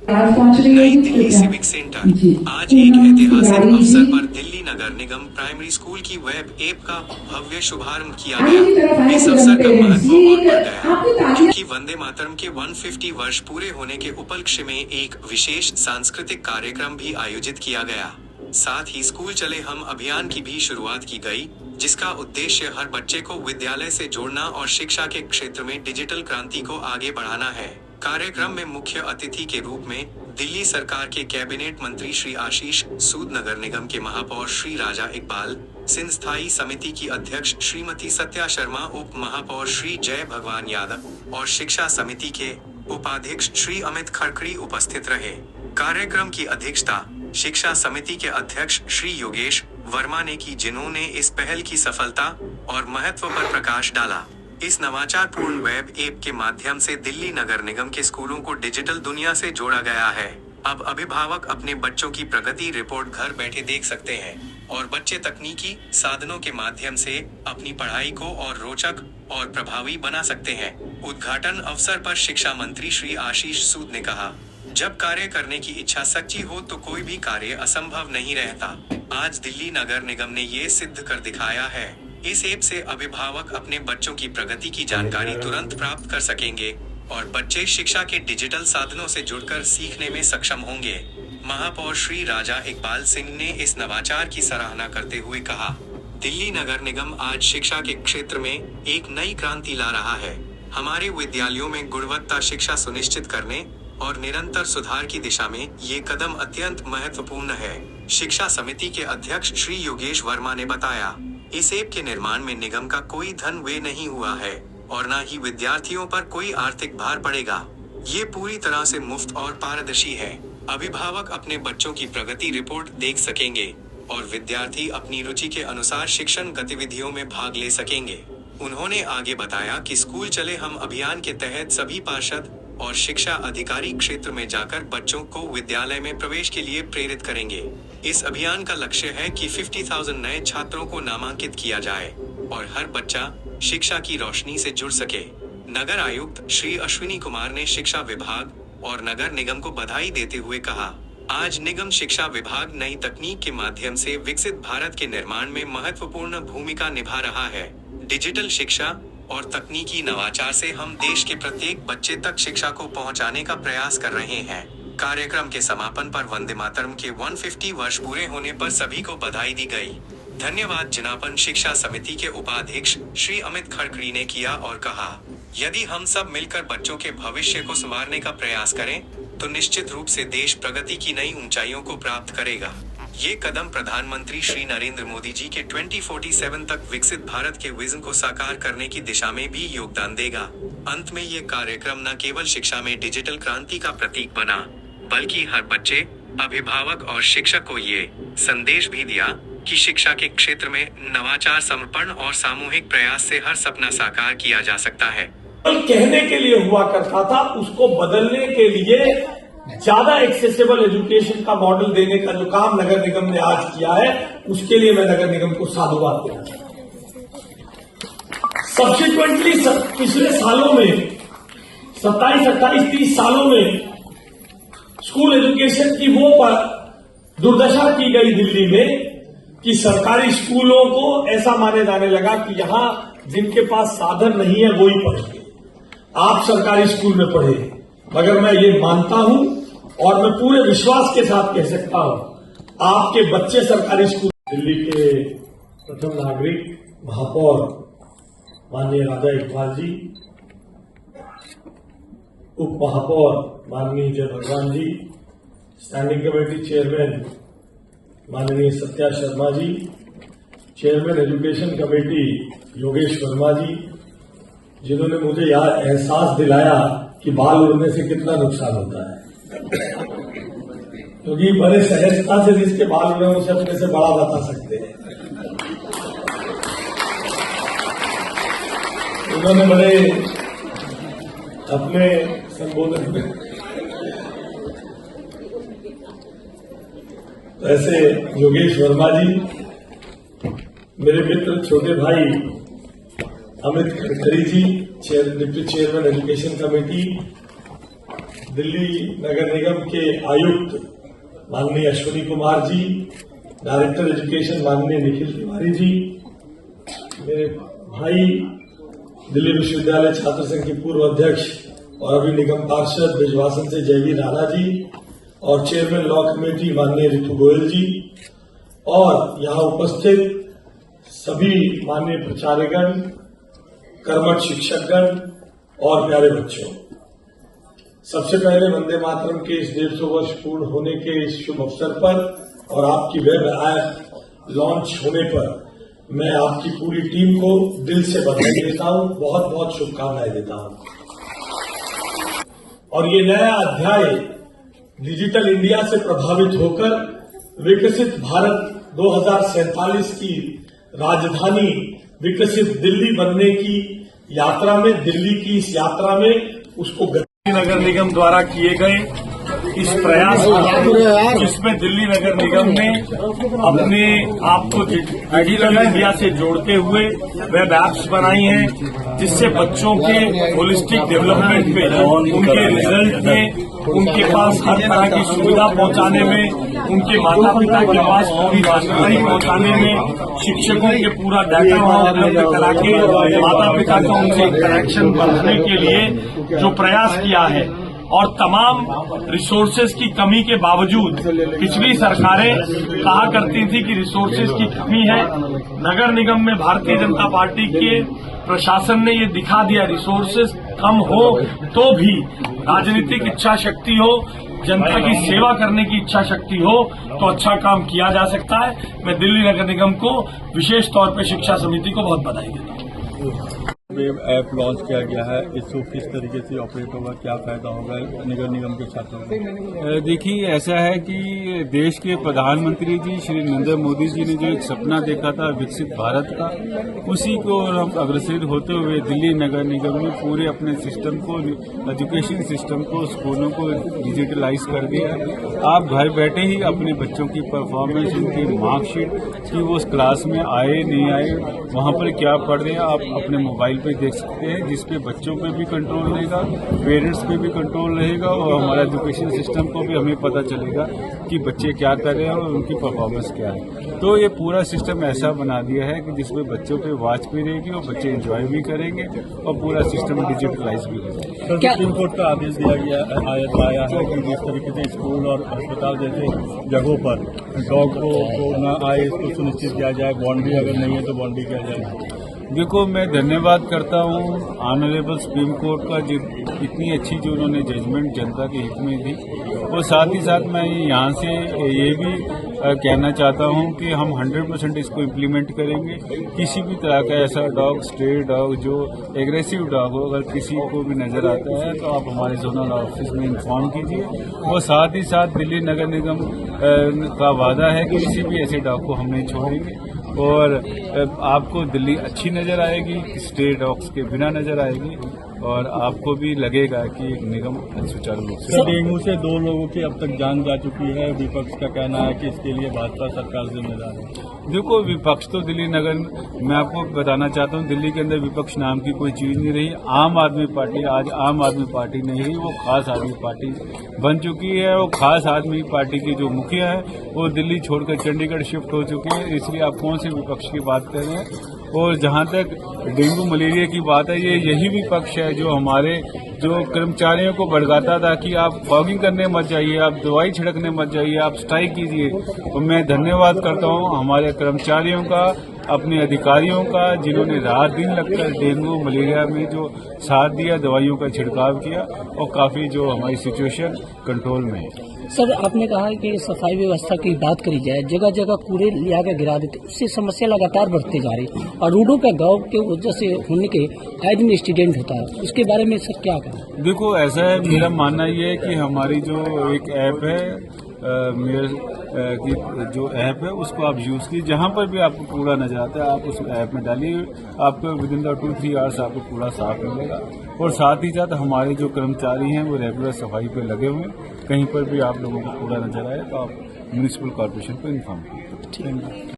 नई Delhi civic centre आज एक ऐतिहासिक अवसर पर दिल्ली नगर निगम प्राइमरी स्कूल की वेब ऐप का भव्य शुभारंभ किया गया। इस अवसर का महत्व और बढ़ गया क्योंकि वंदे मातरम के 150 वर्ष पूरे होने के उपलक्ष्य में एक विशेष सांस्कृतिक कार्यक्रम भी आयोजित किया गया। साथ ही स्कूल चले हम अभियान की भी शुरुआत की गई, जिसका उद्देश्य हर बच्चे को विद्यालय से जोड़ना और शिक्षा के क्षेत्र में डिजिटल क्रांति को आगे बढ़ाना है। कार्यक्रम में मुख्य अतिथि के रूप में दिल्ली सरकार के कैबिनेट मंत्री श्री आशीष सूद, नगर निगम के महापौर श्री राजा इकबाल, सिंध स्थायी समिति की अध्यक्ष श्रीमती सत्या शर्मा, उप महापौर श्री जय भगवान यादव और शिक्षा समिति के उपाध्यक्ष श्री अमित खड़खड़ी उपस्थित रहे। कार्यक्रम की अध्यक्षता शिक्षा समिति के अध्यक्ष श्री योगेश वर्मा ने की, जिन्होंने इस पहल की सफलता और महत्व पर प्रकाश डाला। इस नवाचारपूर्ण वेब ऐप के माध्यम से दिल्ली नगर निगम के स्कूलों को डिजिटल दुनिया से जोड़ा गया है। अब अभिभावक अपने बच्चों की प्रगति रिपोर्ट घर बैठे देख सकते हैं और बच्चे तकनीकी साधनों के माध्यम से अपनी पढ़ाई को और रोचक और प्रभावी बना सकते हैं। उद्घाटन अवसर पर शिक्षा मंत्री श्री आशीष सूद ने कहा, जब कार्य करने की इच्छा सच्ची हो तो कोई भी कार्य असंभव नहीं रहता। आज दिल्ली नगर निगम ने ये सिद्ध कर दिखाया है। इस ऐप से अभिभावक अपने बच्चों की प्रगति की जानकारी तुरंत प्राप्त कर सकेंगे और बच्चे शिक्षा के डिजिटल साधनों से जुड़कर सीखने में सक्षम होंगे। महापौर श्री राजा इकबाल सिंह ने इस नवाचार की सराहना करते हुए कहा, दिल्ली नगर निगम आज शिक्षा के क्षेत्र में एक नई क्रांति ला रहा है। हमारे विद्यालयों में गुणवत्ता शिक्षा सुनिश्चित करने और निरंतर सुधार की दिशा में ये कदम अत्यंत महत्वपूर्ण है। शिक्षा समिति के अध्यक्ष श्री योगेश वर्मा ने बताया, इस ऐप के निर्माण में निगम का कोई धन व्यय नहीं हुआ है और न ही विद्यार्थियों पर कोई आर्थिक भार पड़ेगा। ये पूरी तरह से मुफ्त और पारदर्शी है। अभिभावक अपने बच्चों की प्रगति रिपोर्ट देख सकेंगे और विद्यार्थी अपनी रुचि के अनुसार शिक्षण गतिविधियों में भाग ले सकेंगे। उन्होंने आगे बताया कि स्कूल चले हम अभियान के तहत सभी पार्षद और शिक्षा अधिकारी क्षेत्र में जाकर बच्चों को विद्यालय में प्रवेश के लिए प्रेरित करेंगे। इस अभियान का लक्ष्य है कि 50,000 नए छात्रों को नामांकित किया जाए और हर बच्चा शिक्षा की रोशनी से जुड़ सके। नगर आयुक्त श्री अश्विनी कुमार ने शिक्षा विभाग और नगर निगम को बधाई देते हुए कहा, आज निगम शिक्षा विभाग नई तकनीक के माध्यम से विकसित भारत के निर्माण में महत्वपूर्ण भूमिका निभा रहा है। डिजिटल शिक्षा और तकनीकी नवाचार से हम देश के प्रत्येक बच्चे तक शिक्षा को पहुंचाने का प्रयास कर रहे हैं। कार्यक्रम के समापन पर वंदे मातरम के 150 वर्ष पूरे होने पर सभी को बधाई दी गई। धन्यवाद ज्ञापन शिक्षा समिति के उपाध्यक्ष श्री अमित खड़खड़ी ने किया और कहा, यदि हम सब मिलकर बच्चों के भविष्य को संवारने का प्रयास करें तो निश्चित रूप से देश प्रगति की नई ऊंचाइयों को प्राप्त करेगा। ये कदम प्रधानमंत्री श्री नरेंद्र मोदी जी के 2047 तक विकसित भारत के विजन को साकार करने की दिशा में भी योगदान देगा। अंत में ये कार्यक्रम न केवल शिक्षा में डिजिटल क्रांति का प्रतीक बना, बल्कि हर बच्चे, अभिभावक और शिक्षक को ये संदेश भी दिया कि शिक्षा के क्षेत्र में नवाचार, समर्पण और सामूहिक प्रयास से हर सपना साकार किया जा सकता है। कहने के लिए हुआ करता था, उसको बदलने के लिए ज्यादा एक्सेसिबल एजुकेशन का मॉडल देने का जो काम नगर निगम ने आज किया है, उसके लिए मैं नगर निगम को साधुवाद देना चाहता हूं। सब्सिक्वेंटली पिछले सालों में 27, 28, 30 सालों में स्कूल एजुकेशन की वो दुर्दशा की गई दिल्ली में कि सरकारी स्कूलों को ऐसा माने जाने लगा कि यहां जिनके पास साधन नहीं है वो ही पढ़ेंगे, आप सरकारी स्कूल में पढ़े। मगर मैं ये मानता हूं और मैं पूरे विश्वास के साथ कह सकता हूं, आपके बच्चे सरकारी स्कूल। दिल्ली के प्रथम नागरिक महापौर माननीय राजा इकबाल जी, उप महापौर माननीय जय भगवान जी, स्टैंडिंग कमेटी चेयरमैन माननीय Satya Sharma ji, chairman education committee Yogesh Verma ji, जिन्होंने मुझे यह एहसास दिलाया कि बाल उड़ने से कितना नुकसान होता है, क्योंकि बड़े सहजता से जिसके बाल उड़े उसे अपने से बड़ा बता सकते हैं। उन्होंने बड़े अपने संबोधन में ऐसे योगेश वर्मा जी, मेरे मित्र छोटे भाई Amit Khadkhadi ji, deputy chairman education committee, Delhi Nagar Nigam के आयुक्त माननीय अश्विनी कुमार जी, डायरेक्टर एजुकेशन माननीय निखिल तिवारी जी, मेरे भाई दिल्ली विश्वविद्यालय छात्र संघ के पूर्व अध्यक्ष और अभी निगम पार्षद बिजवासन से जयवीर राणा जी, और चेयरमैन लॉ कमेटी माननीय ऋतु गोयल जी, और यहाँ उपस्थित सभी माननीय प्राचार्यगण, कर्मठ शिक्षकगण और प्यारे बच्चों, सबसे पहले वंदे मातरम के इस 150 वर्ष पूर्ण होने के इस शुभ अवसर पर और आपकी वेब ऐप लॉन्च होने पर मैं आपकी पूरी टीम को दिल से बधाई देता हूं, बहुत बहुत शुभकामनाएं देता हूं। और ये नया अध्याय डिजिटल इंडिया से प्रभावित होकर विकसित भारत 2047 की राजधानी विकसित दिल्ली बनने की यात्रा में, दिल्ली की इस यात्रा में उसको नगर निगम द्वारा किए गए इस प्रयास को, जिसमें दिल्ली नगर निगम ने अपने आप को डिजिटल इंडिया से जोड़ते हुए वेब एप्स बनाई हैं, जिससे बच्चों के होलिस्टिक डेवलपमेंट में, उनके रिजल्ट में, उनके पास हर तरह की सुविधा पहुंचाने में, उनके माता पिता के पास पूरी जानकारी पहुंचाने में, शिक्षकों के पूरा डाटा उपलब्ध करा के माता पिता का उनसे कनेक्शन बढ़ाने के लिए जो प्रयास किया है, और तमाम रिसोर्सेज की कमी के बावजूद पिछली सरकारें कहा करती थी कि रिसोर्सेज की कमी है। नगर निगम में भारतीय जनता पार्टी के प्रशासन ने ये दिखा दिया, रिसोर्सेज कम हो तो भी राजनीतिक इच्छा शक्ति हो, जनता की सेवा करने की इच्छा शक्ति हो तो अच्छा काम किया जा सकता है। मैं दिल्ली नगर निगम को विशेष तौर पर शिक्षा समिति को बहुत बधाई देता हूँ। वेब ऐप लॉन्च किया गया है, इसको किस तरीके से ऑपरेट होगा, क्या फायदा होगा नगर निगम के छात्रों को? देखिए, ऐसा है कि देश के प्रधानमंत्री जी श्री नरेंद्र मोदी जी ने जो एक सपना देखा था विकसित भारत का, उसी को हम अग्रसर होते हुए दिल्ली नगर निगम ने पूरे अपने सिस्टम को, एजुकेशन सिस्टम को, स्कूलों को डिजिटलाइज कर दिया है। आप घर बैठे ही अपने बच्चों की परफॉर्मेंस, उनकी मार्कशीट कि वो उस क्लास में आए नहीं आए, वहाँ पर क्या पढ़ रहे हैं, आप अपने मोबाइल पे देख सकते हैं, जिसपे बच्चों पे भी कंट्रोल रहेगा, पेरेंट्स पे भी कंट्रोल रहेगा, और हमारा एजुकेशन सिस्टम को भी हमें पता चलेगा कि बच्चे क्या कर रहे हैं और उनकी परफॉर्मेंस क्या है। तो ये पूरा सिस्टम ऐसा बना दिया है कि जिसमें बच्चों पे वॉच भी रहेगी और बच्चे एंजॉय भी करेंगे और पूरा सिस्टम डिजिटलाइज भी होगा। सुप्रीम कोर्ट का आदेश दिया गया आया है कि जिस तरीके से स्कूल और अस्पताल जैसे जगहों पर डॉग को न आए, इसको सुनिश्चित किया जाए, बाउंड्री अगर नहीं है तो बाउंड्री किया जाए। देखो, मैं धन्यवाद करता हूँ ऑनरेबल सुप्रीम कोर्ट का, जो इतनी अच्छी जो उन्होंने जजमेंट जनता के हित में दी, और साथ ही साथ मैं यहाँ से ये भी कहना चाहता हूँ कि हम 100% इसको इम्प्लीमेंट करेंगे। किसी भी तरह का ऐसा डॉग, स्ट्रे डॉग, जो एग्रेसिव डॉग हो, अगर किसी को भी नजर आता है तो आप हमारे जोनल ऑफिस में इन्फॉर्म कीजिए। और साथ ही साथ दिल्ली नगर निगम का वादा है कि किसी भी ऐसे डॉग को हम नहीं छोड़ेंगे, और आपको दिल्ली अच्छी नजर आएगी, स्ट्रे डॉग्स के बिना नजर आएगी, और आपको भी लगेगा कि एक निगम सुचारू रूप से। डेंगू से 2 लोगों की अब तक जान जा चुकी है, विपक्ष का कहना है कि इसके लिए भाजपा सरकार जिम्मेदार है। देखो, विपक्ष तो दिल्ली नगर, मैं आपको बताना चाहता हूँ, दिल्ली के अंदर विपक्ष नाम की कोई चीज नहीं रही। आम आदमी पार्टी आज आम आदमी पार्टी नहीं रही, वो खास आदमी पार्टी बन चुकी है। वो खास आदमी पार्टी के जो मुखिया है वो दिल्ली छोड़कर चंडीगढ़ शिफ्ट हो चुके हैं, इसलिए आप कौन से विपक्ष की बात कर रहे हैं। और जहां तक डेंगू मलेरिया की बात है, ये यही विपक्ष है जो हमारे जो कर्मचारियों को भड़काता था कि आप फॉगिंग करने मत जाइए, आप दवाई छिड़कने मत जाइए, आप स्ट्राइक कीजिए। तो मैं धन्यवाद करता हूं हमारे कर्मचारियों का, अपने अधिकारियों का, जिन्होंने रात दिन लगकर डेंगू मलेरिया में जो साथ दिया, दवाइयों का छिड़काव किया, और काफी जो हमारी सिचुएशन कंट्रोल में है। सर, आपने कहा कि सफाई व्यवस्था की बात करी जाए, जगह जगह कूड़े लिया के गिरा देते, उससे समस्या लगातार बढ़ती जा रही है, और रोडों पे गाँव के वजह से होने के आए दिन एक्सीडेंट होता है, उसके बारे में सर क्या कहें? देखो, ऐसा है, मेरा मानना ये है कि हमारी जो एक ऐप है, मेयर की जो ऐप है, उसको आप यूज कीजिए। जहां पर भी आपको कूड़ा नजर आता है, आप उस ऐप में डालिए, आपको विद इन द 2-3 आवर्स आपको कूड़ा साफ मिलेगा। और साथ ही साथ हमारे जो कर्मचारी हैं वो रेगुलर सफाई पे लगे हुए हैं। कहीं पर भी आप लोगों को कूड़ा नजर आए तो आप म्युनिसिपल कॉर्पोरेशन को इन्फॉर्म कीजिए।